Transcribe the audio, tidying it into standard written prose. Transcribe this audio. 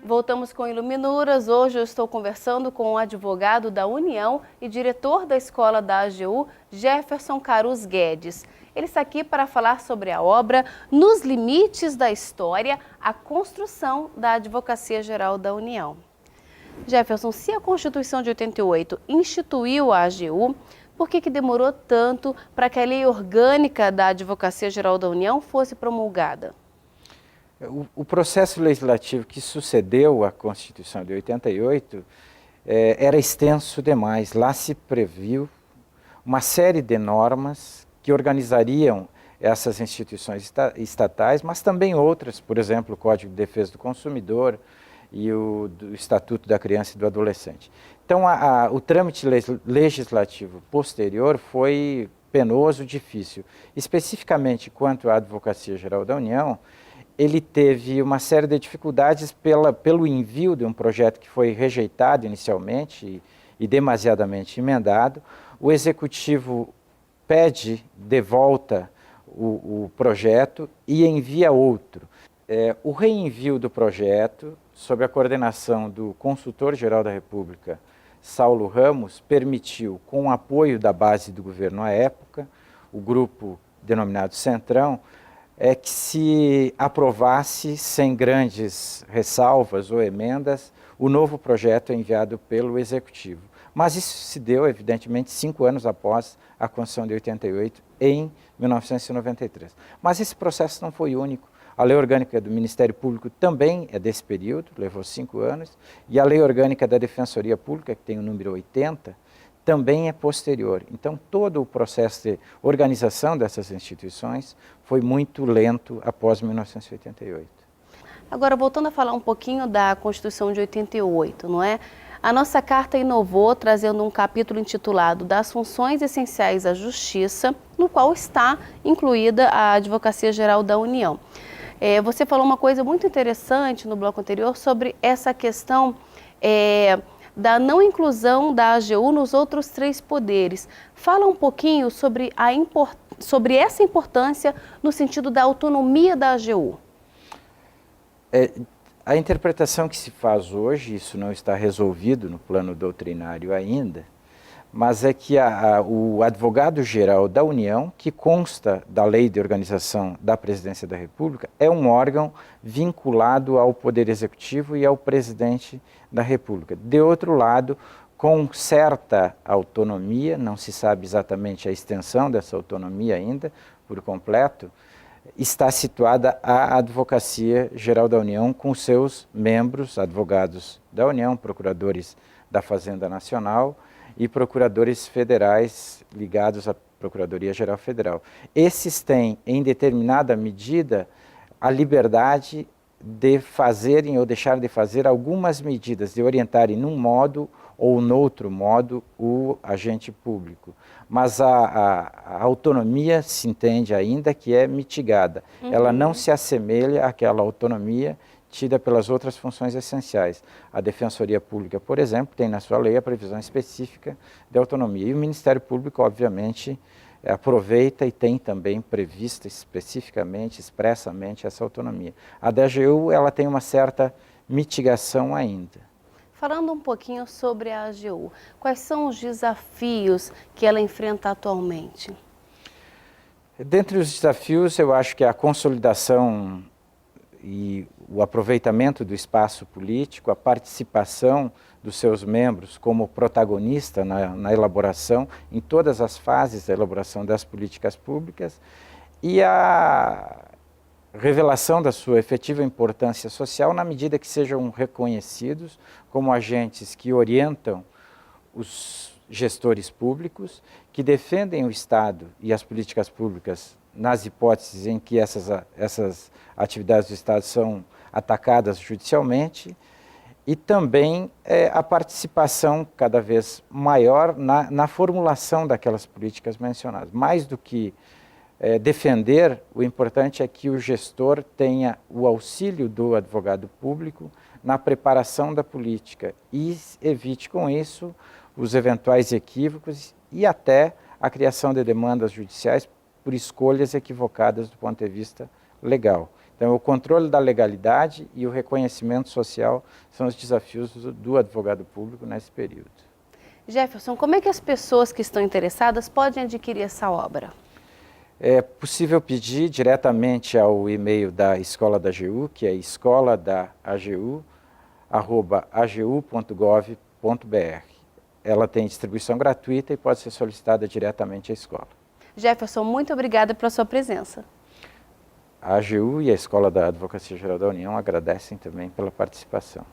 Voltamos com Iluminuras. Hoje eu estou conversando com o advogado da União e diretor da escola da AGU, Jefferson Carus Guedes. Ele está aqui para falar sobre a obra Nos Limites da História, a construção da Advocacia Geral da União. Jefferson, se a Constituição de 88 instituiu a AGU, por que demorou tanto para que a lei orgânica da Advocacia Geral da União fosse promulgada? O processo legislativo que sucedeu à Constituição de 88 era extenso demais. Lá se previu uma série de normas que organizariam essas instituições estatais, mas também outras, por exemplo, o Código de Defesa do Consumidor e o Estatuto da Criança e do Adolescente. Então, o trâmite legislativo posterior foi penoso, difícil. Especificamente quanto à Advocacia Geral da União, ele teve uma série de dificuldades pelo envio de um projeto que foi rejeitado inicialmente e demasiadamente emendado. O Executivo pede de volta o projeto e envia outro. O reenvio do projeto, sob a coordenação do Consultor-Geral da República, Saulo Ramos, permitiu, com o apoio da base do governo à época, o grupo denominado Centrão, que se aprovasse sem grandes ressalvas ou emendas o novo projeto enviado pelo Executivo. Mas isso se deu, evidentemente, 5 anos após a Constituição de 88, em 1993. Mas esse processo não foi único. A Lei Orgânica do Ministério Público também é desse período, levou 5 anos, e a Lei Orgânica da Defensoria Pública, que tem o número 80, também é posterior. Então, todo o processo de organização dessas instituições foi muito lento após 1988. Agora, voltando a falar um pouquinho da Constituição de 88, não é? A nossa carta inovou, trazendo um capítulo intitulado Das Funções Essenciais à Justiça, no qual está incluída a Advocacia Geral da União. Você falou uma coisa muito interessante no bloco anterior sobre essa questão da não inclusão da AGU nos outros 3 poderes. Fala um pouquinho sobre essa importância no sentido da autonomia da AGU. A interpretação que se faz hoje, isso não está resolvido no plano doutrinário ainda, mas é que o advogado-geral da União, que consta da Lei de Organização da Presidência da República, é um órgão vinculado ao Poder Executivo e ao Presidente da República. De outro lado, com certa autonomia, não se sabe exatamente a extensão dessa autonomia ainda, por completo, está situada a Advocacia Geral da União com seus membros, advogados da União, procuradores da Fazenda Nacional e procuradores federais ligados à Procuradoria-Geral Federal. Esses têm, em determinada medida, a liberdade de fazerem ou deixar de fazer algumas medidas, de orientarem num modo ou noutro modo o agente público. Mas a autonomia se entende ainda que é mitigada. Ela não se assemelha àquela autonomia tida pelas outras funções essenciais. A Defensoria Pública, por exemplo, tem na sua lei a previsão específica de autonomia. E o Ministério Público, obviamente, aproveita e tem também prevista especificamente, expressamente, essa autonomia. A da AGU, ela tem uma certa mitigação ainda. Falando um pouquinho sobre a AGU, quais são os desafios que ela enfrenta atualmente? Dentre os desafios, eu acho que a consolidação e o aproveitamento do espaço político, a participação dos seus membros como protagonista na elaboração, em todas as fases da elaboração das políticas públicas, e a revelação da sua efetiva importância social na medida que sejam reconhecidos como agentes que orientam os gestores públicos, que defendem o Estado e as políticas públicas nas hipóteses em que essas atividades do Estado são atacadas judicialmente, e também a participação cada vez maior na formulação daquelas políticas mencionadas. Mais do que defender, o importante é que o gestor tenha o auxílio do advogado público na preparação da política e evite com isso os eventuais equívocos e até a criação de demandas judiciais por escolhas equivocadas do ponto de vista legal. Então, o controle da legalidade e o reconhecimento social são os desafios do advogado público nesse período. Jefferson, como é que as pessoas que estão interessadas podem adquirir essa obra? É possível pedir diretamente ao e-mail da Escola da AGU, que é escoladaagu@agu.gov.br. Ela tem distribuição gratuita e pode ser solicitada diretamente à escola. Jefferson, muito obrigada pela sua presença. A AGU e a Escola da Advocacia Geral da União agradecem também pela participação.